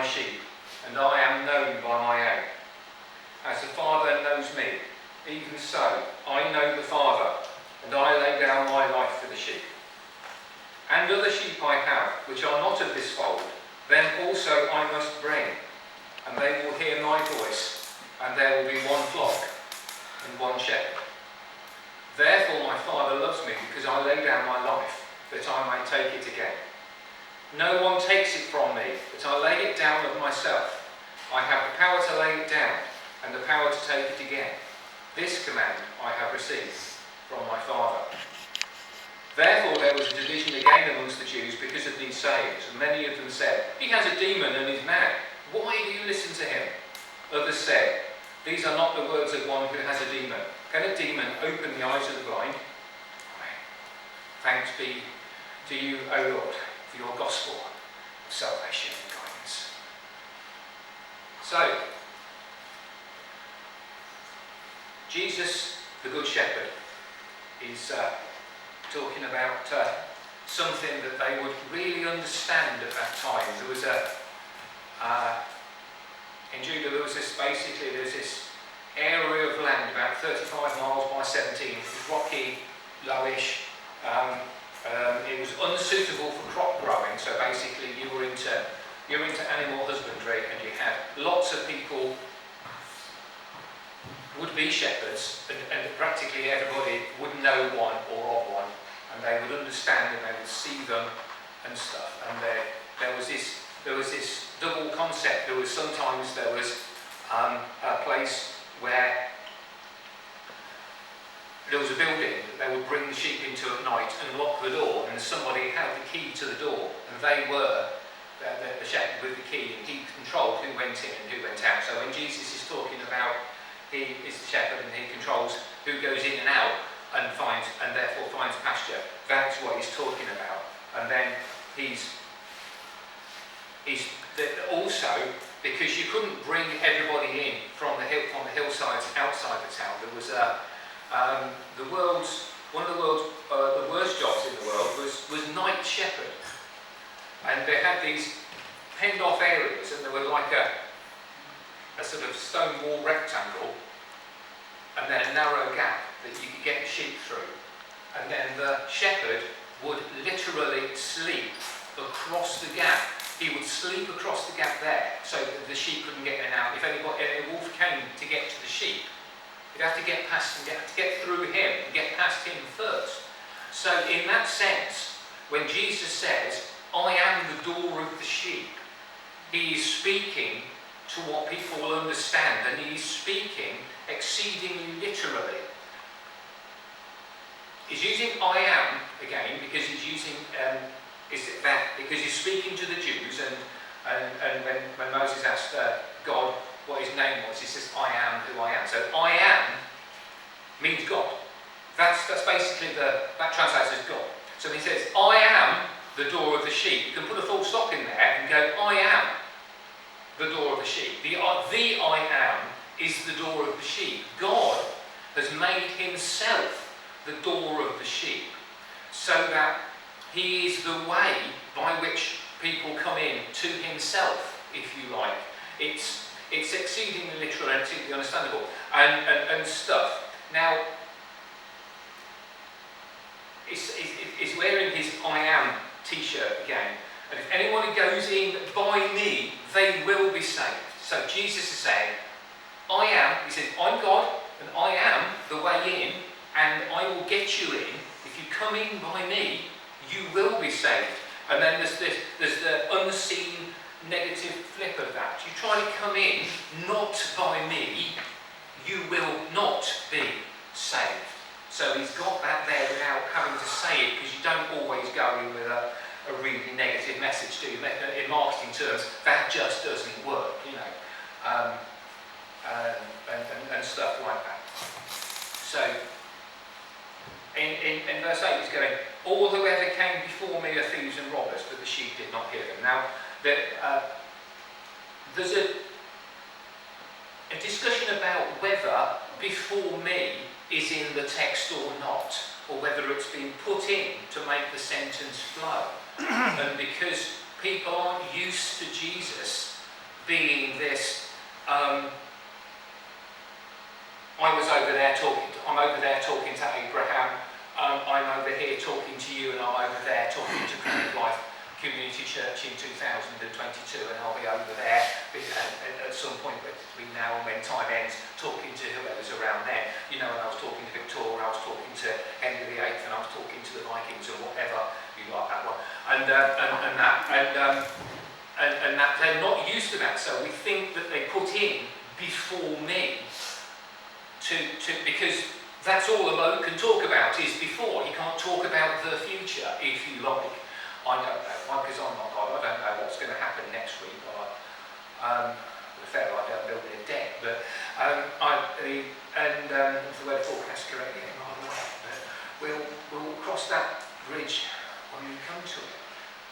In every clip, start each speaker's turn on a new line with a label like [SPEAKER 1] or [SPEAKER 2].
[SPEAKER 1] sheep, and I am known by my own. As the Father knows me, even so I know the Father, and I lay down my life for the sheep. And other sheep I have, which are not of this fold, them also I must bring, and they will hear my voice, and there will be one flock and one shepherd. Therefore my Father loves me, because I lay down my life, that I may take it again. No one takes it from me, but I lay it down of myself. I have the power to lay it down, and the power to take it again. This command I have received from my Father. Therefore there was a division again amongst the Jews because of these sayings, and many of them said, "He has a demon and is mad. Why do you listen to him?" Others said, "These are not the words of one who has a demon. Can a demon open the eyes of the blind?" Thanks be to you, O Lord, for your gospel of salvation and guidance. So, Jesus, the Good Shepherd, is talking about something that they would really understand at that time. There was in Judah, there was this area of land about 35 miles by 17. It was rocky, lowish. It was unsuitable for crop growing, so basically you were into animal husbandry, and you had lots of people would be shepherds, and practically everybody would know one or of one, and they would understand and they would see them and stuff. And there was this double concept. There was a place where there was a building that they would bring the sheep into at night and lock the door, and somebody had the key to the door, and they were the shepherd with the key, and he controlled who went in and who went out. So when Jesus is talking about he is the shepherd and he controls who goes in and out and therefore finds pasture, that's what he's talking about. And then he's also, because you couldn't bring everybody in from the hillsides outside the town, there was one of the worst jobs in the world was night shepherd. And they had these penned off areas, and there were like a sort of stone wall rectangle, and then a narrow gap that you could get the sheep through. And then the shepherd would literally sleep across the gap. He would sleep across the gap there, so that the sheep couldn't get in and out. If a wolf came to get to the sheep, you'd have to get past and get through him and get past him first. So in that sense, when Jesus says, "I am the door of the sheep," he is speaking to what people will understand, and he is speaking exceedingly literally. He's using "I am" again because he's using because he's speaking to the Jews, and when Moses asked God what his name was, he says, "I am who I am." So "I am" means God. That's basically that translates as God. So he says, "I am the door of the sheep." You can put a full stop in there and go, "I am the door of the sheep." The "I am" is the door of the sheep. God has made himself the door of the sheep, so that he is the way by which people come in to himself, if you like. It's exceedingly literal and exceedingly understandable and stuff. Now, he's wearing his "I am" t-shirt again. And if anyone goes in by me, they will be saved. So Jesus is saying, "I am," he says, "I'm God, and I am the way in, and I will get you in. If you come in by me, you will be saved." And then there's the unseen negative flip of that. You try to come in not by me, you will not be saved. So he's got that there without having to say it, because you don't always go in with a really negative message, do you? In marketing terms, that just doesn't work, you know, and stuff like that. So in verse 8 he's going, "All who ever came before me are thieves and robbers, but the sheep did not hear them." Now, there's a discussion about whether "before me" is in the text or not, or whether it's been put in to make the sentence flow. And because people aren't used to Jesus being this, I'm over there talking to Abraham, I'm over here talking to you, and I'm over there talking to Crown of Life Community Church in 2022, and I'll be over there at some point between now and when time ends, talking to whoever's around there. You know, when I was talking to Victoria, I was talking to Henry VIII, and I was talking to the Vikings, or whatever, you like that one, and that they're not used to that, so we think that they put in before me because that's all a bloke can talk about is before. He can't talk about the future, if you like. I don't know, because I'm not God, I don't know what's going to happen next week. The fair I don't build a debt, but the word forecast correctly, by the way, but we'll cross that bridge when we come to it,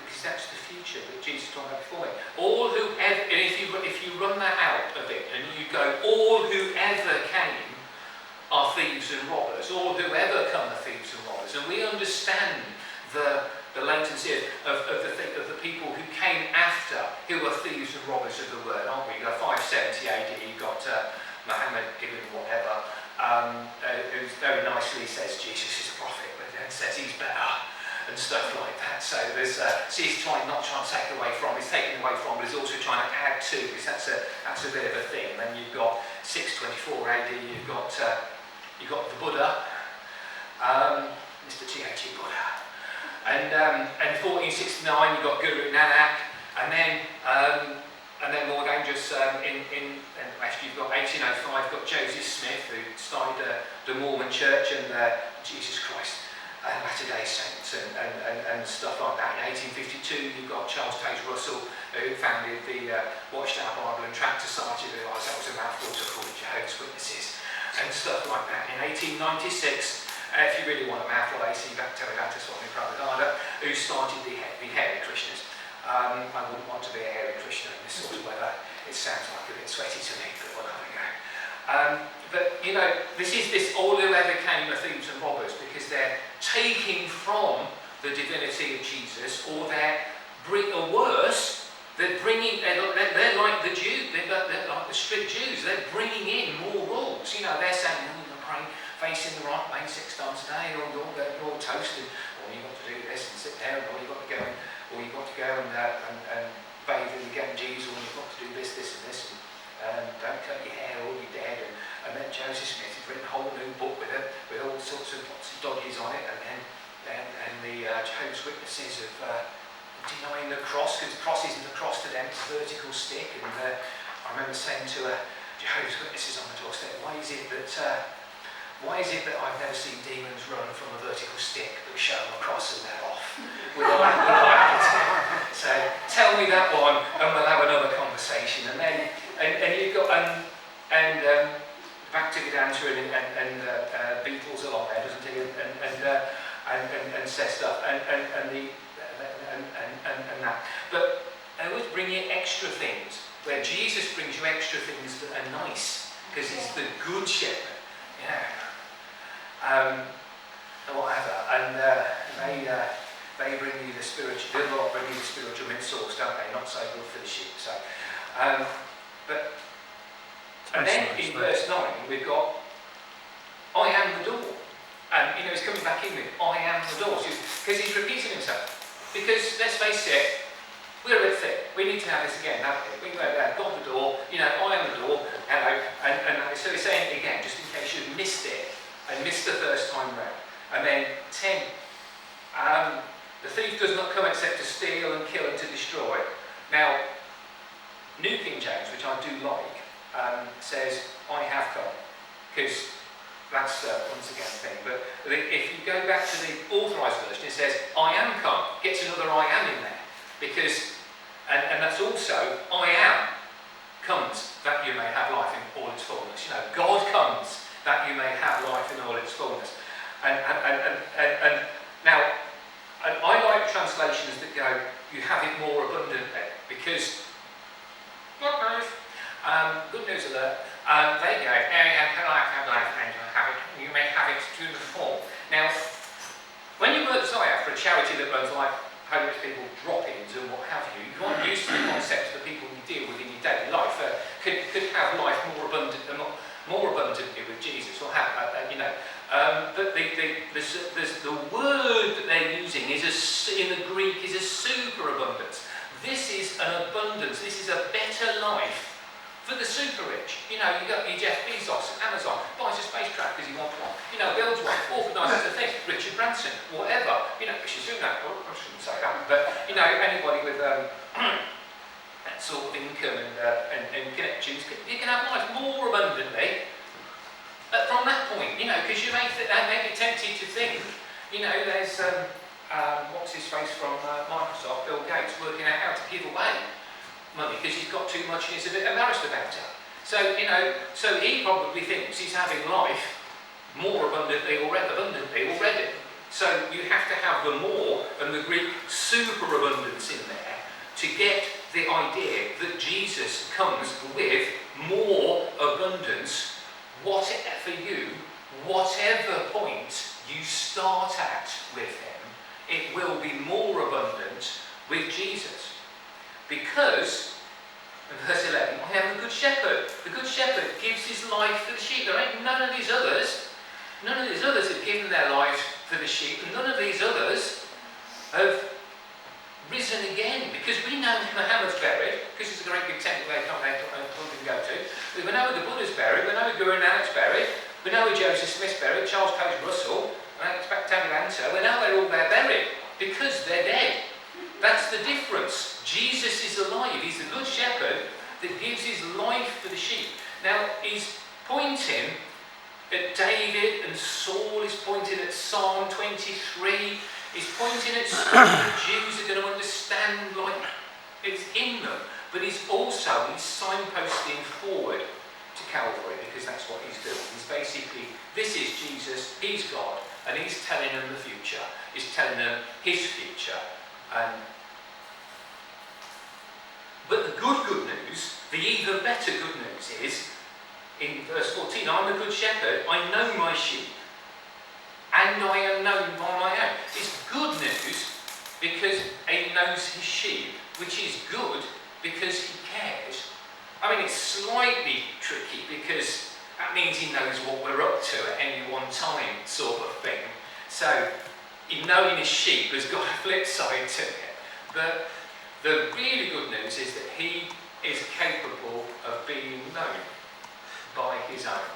[SPEAKER 1] because that's the future that Jesus talked about before. All whoever, and if you run that out of it and you go, all whoever came are thieves and robbers, all whoever come are thieves and robbers, and we understand the latency of the people who came after, who were thieves and robbers of the word, aren't we? You've got 570 AD, you've got Muhammad ibn whatever, who very nicely says Jesus is a prophet, but then says he's better, and stuff like that. So there's, he's not trying to take away from, he's taking away from, but he's also trying to add to, because that's a bit of a thing. And then you've got 624 AD, you've got the Buddha, Mr. T.H.E. Buddha. And 1469 you've got Guru Nanak, and then more dangerous in the West you've got 1805, you've got Joseph Smith, who started the Mormon Church, and Jesus Christ, and Latter-day Saints, and stuff like that. In 1852 you've got Charles Taze Russell, who founded the Watchtower Bible and Tract Society. That was a mouthful to call it Jehovah's Witnesses and stuff like that. In 1896, if you really want a mouthful, A.C. Bhaktivedanta Swami Prabhupada, who started the Hare Krishnas. I wouldn't want to be a Hare Krishna in this sort of weather. It sounds like a bit sweaty to me, but we'll have a go. But, you know, this all whoever came are thieves and robbers, because they're taking from the divinity of Jesus, or or worse, they're like the Jews, they're like the strict Jews, they're bringing in more rules. You know, they're saying, you're going to pray facing the right way 6 times a day, or you're toasted, or you've got to do this and sit there, or you've got to go and bathe in the Ganges, or you've got to do this and this, and don't cut your hair or you're dead. And then Joseph Smith has written a whole new book with all sorts of lots of dodges on it, and the Jehovah's Witnesses of denying the cross, because the cross isn't a cross to them, it's a vertical stick. And I remember saying to Jehovah's Witnesses on the doorstep, why is it that I've never seen demons run from a vertical stick but show them a cross and they're off? With a so tell me that one, and we'll have another conversation. And then you've got Bhaktivedanta and Beatles along there, doesn't he? And says stuff and that. But I always bring in extra things, where Jesus brings you extra things that are nice, because he's the good shepherd. And whatever, and they bring you the spiritual. The Lord bring you the spiritual minstrels, don't they? Not so good for the sheep. So, and then in verse 9 we've got, I am the door, and he's coming back in with, I am the door, because he's repeating himself. Because let's face it, we're a bit thick. We need to have this again, haven't we? We go there, got the door. I am the door. Hello, and so he's saying it again, just in case you missed it. And missed the first time round. And then 10. The thief does not come except to steal and kill and to destroy. Now, New King James, which I do like, says, I have come. Because that's once again a thing. But if you go back to the authorised version, it says, I am come. Gets another I am in there. Because, and that's also, I am comes that you may have life in all its fullness. God comes that you may have life in all its fullness. And now, I like translations that go, you have it more abundantly, because, good news alert, there you go, have life and have it, you may have it to the full. Now, when you work Zaya for a charity that runs like homeless people drop-ins and what have you, you aren't used to the concepts that people you deal with in your daily
[SPEAKER 2] in the Greek is a superabundance. This is an abundance. This is a better life for the super rich. You know, you got your Jeff Bezos, Amazon, buys a spacecraft because he wants one. You know, builds one, organises a thing. Richard Branson, whatever. You know, Rishi Sunak, I shouldn't say that, but you know, anybody with that sort of income and connections, you can have life more abundantly from that point. You know, because you may be tempted to think, you know, there's what's his face from Microsoft, Bill Gates, working out how to give away money because he's got too much and he's a bit embarrassed about it. So, you know, so he probably thinks he's having life more abundantly already. So you have to have the more and the Greek superabundance in there to get the idea that Jesus comes with more abundance, whatever for you, whatever point you start at with him, it will be more abundant with Jesus. Because, in verse 11, I am the good shepherd. The good shepherd gives his life for the sheep. There ain't none of these others have given their lives for the sheep, and none of these others have risen again. Because we know Muhammad's buried, because it's a great big temple they can't go to. We know where the Buddha's buried, we know where Guru Nanak's buried, we know where Joseph Smith's buried, Charles Page Russell, and I expect David Anter, we know where all they're buried, because they're dead. That's the difference. Jesus is alive. He's the good shepherd that gives his life for the sheep. Now, he's pointing at David and Saul. He's pointing at Psalm 23. He's pointing at stuff the Jews are going to understand like it's in them. But he's signposting forward to Calvary because that's what he's doing. He's basically, this is Jesus, he's God, and he's telling them the future. He's telling them his future. But the good news, the even better good news is, in verse 14, I'm the good shepherd, I know my sheep, and I am known by my own. It's good news because he knows his sheep, which is good because he cares. I mean, it's slightly tricky because that means he knows what we're up to at any one time, sort of thing. So, knowing his sheep has got a flip side to it. But the really good news is that he is capable of being known by his own.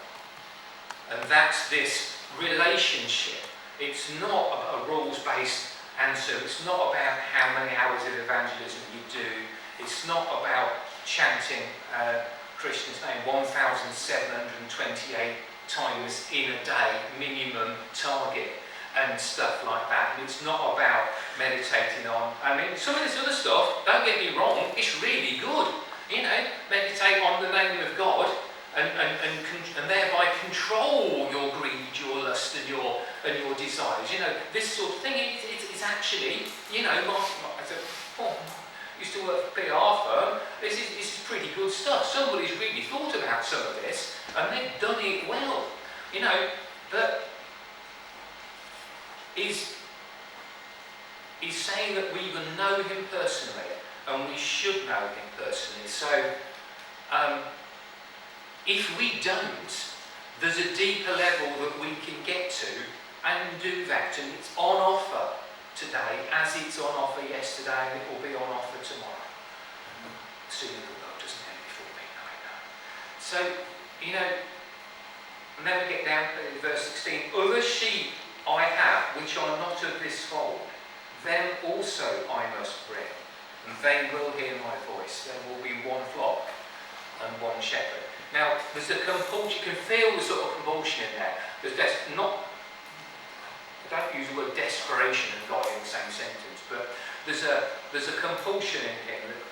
[SPEAKER 2] And that's this relationship. It's not a rules-based answer. It's not about how many hours of evangelism you do. It's not about chanting Krishna's name 1,728 times in a day, minimum target, and stuff like that. And it's not about meditating on, I mean, some of this other stuff, don't get me wrong, it's really good. You know, meditate on the name of God and thereby control your greed, your lust and your desires. You know, this sort of thing, it's actually, you know, used to work for PR firm, this is pretty good stuff. Somebody's really thought about some of this and they've done it well. You know, but He's saying that we even know him personally, and we should know him personally. So, if we don't, there's a deeper level that we can get to and do that, and it's on offer today, as it's on offer yesterday, and it will be on offer tomorrow. Sooner the world doesn't end before midnight. So, you know, and then we get down to verse 16. Other sheep I have, which are not of this fold, them also I must bring, and they will hear my voice. There will be one flock and one shepherd. Now, there's a compulsion, you can feel the sort of compulsion in there. I don't use the word desperation and God in the same sentence, but there's a compulsion in him that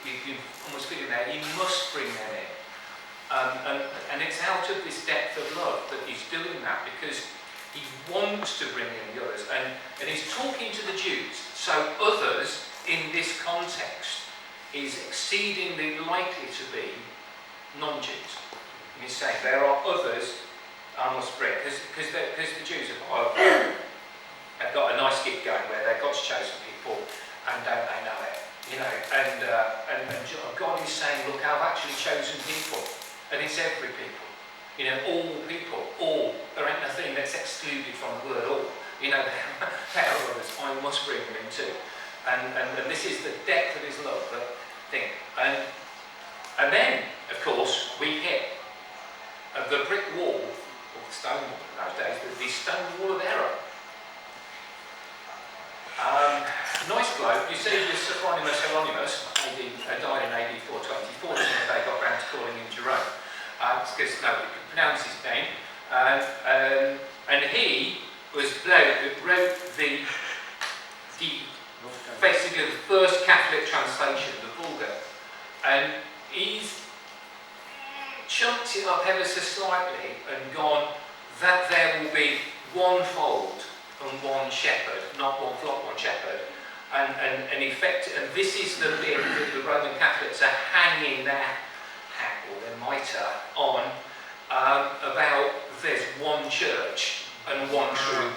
[SPEAKER 2] you can almost feel in there, you must bring them in. And it's out of this depth of love that he's doing that, because he wants to bring in the others, and he's talking to the Jews. So others in this context is exceedingly likely to be non-Jews. And he's saying there are others I must bring, because the Jews have got a nice gig going where they're God's chosen people, and don't they know it? You know, and God is saying, look, I've actually chosen people, and it's every people. You know, all people, all. There ain't nothing that's excluded from the word all. You know, there are others, I must bring them in too. And this is the depth of his love, that thing. And then, of course, we hit the brick wall, or the stone wall in those days, the stone wall of error. Nice bloke, you see this Hieronymus Hieronymus, died in AD 424, they got round to calling him Jerome. It's because nobody could pronounce his name. And he was the bloke that wrote basically the first Catholic translation, the Vulgate. And he's chunked it up ever so slightly and gone that there will be one fold and one shepherd, not one flock, one shepherd. And this is the bit that the Roman Catholics are hanging their hat or their mitre on, about there's one church and one true.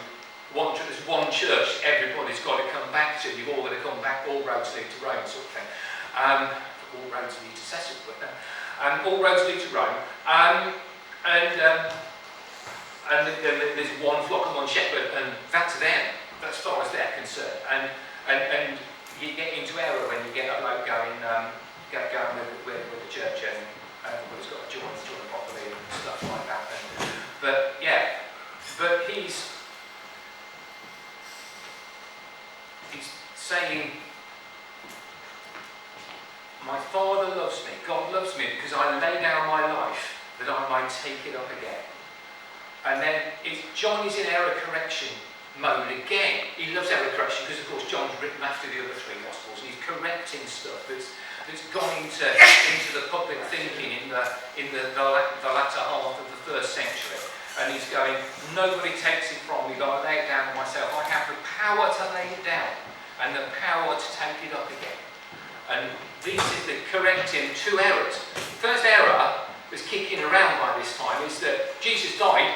[SPEAKER 2] There's one church everybody's got to come back to. You've all got to come back, all roads lead to Rome, sort of thing. All roads lead to Cecil, but no. All roads lead to Rome. And there's one flock and one shepherd, and that's them, as far as they're concerned. And you get into error when you get a bloke going with the church and everybody's got to join properly and stuff like that. But he's saying, my Father loves me, God loves me because I lay down my life that I might take it up again. And then John is in error correction mode again. He loves error correction because, of course, John's written after the other three Gospels, and he's correcting stuff that's gone into the public thinking in the latter half of the 1st century. And he's going, nobody takes it from me, but I lay it down myself. I have the power to lay it down and the power to take it up again. And this is the correcting 2 errors. First error that's kicking around by this time is that Jesus died,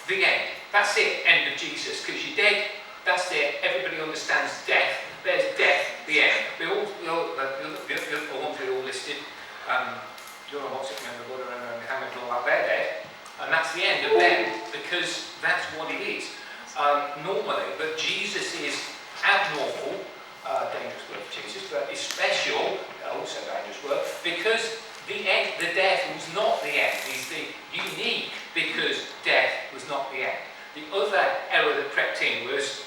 [SPEAKER 2] the end. That's it, end of Jesus, because you're dead, that's it. Everybody understands death. There's death, the end. We're all listed. John Watson and the Buddha and Muhammad and all that, they're dead. And that's the end of them, because that's what it is normally. But Jesus is abnormal, dangerous word for Jesus, but is special, also dangerous word, because the death was not the end. He's the unique because death was not the end. The other error that crept in was,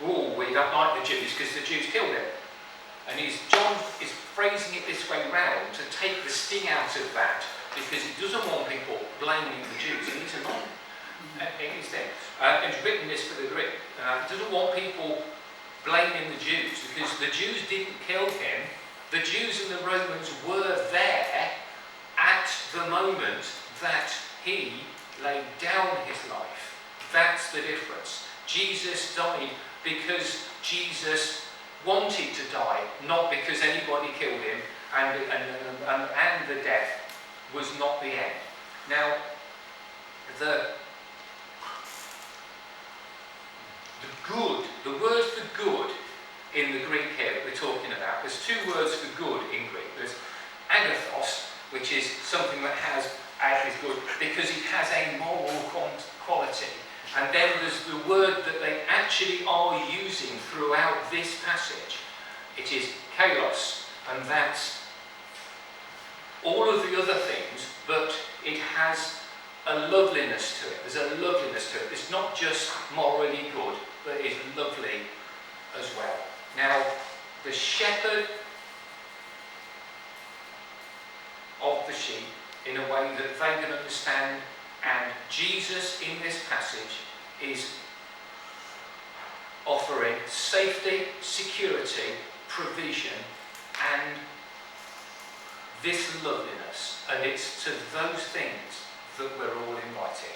[SPEAKER 2] we don't like the Jews because the Jews killed him. And John is phrasing it this way round to take the sting out of that, because he doesn't want people blaming the Jews. He needs a non. He's written this for the Greek. He doesn't want people blaming the Jews, because the Jews didn't kill him. The Jews and the Romans were there at the moment that he laid down his life. That's the difference. Jesus died because Jesus wanted to die, not because anybody killed him, and the death was not the end. Now, the word for good in the Greek here that we're talking about, there's 2 words for good in Greek. There's agathos, which is something that is good because it has a moral quality. And then there's the word that they actually are using throughout this passage. It is kalos, and that's all of the other things, but it has a loveliness to it. There's a loveliness to it. It's not just morally good, but it's lovely as well. Now, the shepherd of the sheep in a way that they can understand, and Jesus in this passage is offering safety, security, provision, and this loveliness. And it's to those things that we're all invited.